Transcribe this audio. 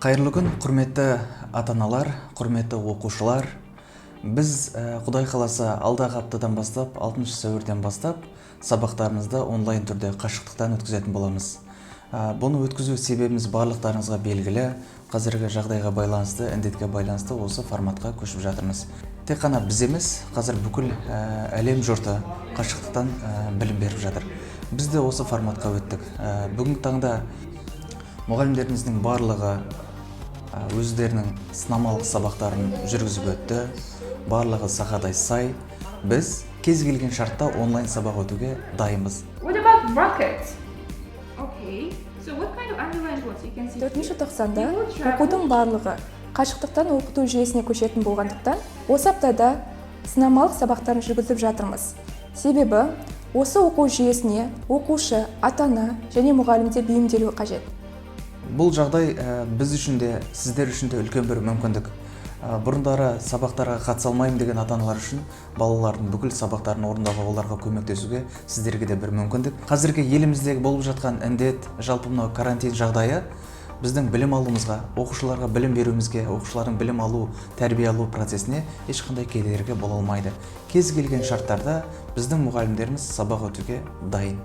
Қайырлы күн, құрметті ата-аналар, құрметті оқушылар. Біз Құдай қаласа алдағы аптадан бастап, 6 сәуірден бастап сабақтарымызды онлайн түрде қашықтықтан өткізетін боламыз. Бұны өткізу себебіміз барлықтарыңызға белгілі. Қазіргі жағдайға байланысты, індетке байланысты осы форматқа көшіп жатырмыз. Тек қана біз емес, қазір бүкіл әлем жұрты қашықтықтан білім беріп жатыр. Біз де осы форматқа өттік. Бүгінгі таңда мұғалімдеріміздің барлығы өздерінің сынамалық сабақтарын жүргізіп өтті. Барлығы сақадай сай. Біз кез келген шартта онлайн сабақ өтуге дайынбыз. What about rockets? Okay. So what kind of underlined words you can see? 4-ші тоқсанда оқудың барлығы қашықтықтан оқыту жүйесіне көшетін болғандықтан, осы аптада сынамалық сабақтарын жүргізіп жатырмыз. Себебі, осы оқу жүйесіне оқушы, ата-ана және мұғалімдер бейімделуі қажет. Бұл жағдай біз үшін де, сіздер үшін де үлкен бір мүмкіндік. Бұрындары сабақтарға қатыса алмаймын деген ата-аналар үшін балалардың бүкіл сабақтарын орындауға, оларға көмектесуге сіздерге де бір мүмкіндік. Қазіргі еліміздегі болып жатқан індет, жалпы мынау карантин жағдайы біздің білім алуымызға, оқушыларға білім беруімізге, оқушылардың білім алу, тәрбие алу процесіне ешқандай кедергі бола алмайды. Кез келген шарттарда біздің мұғалімдеріміз сабақ өтуге дайын.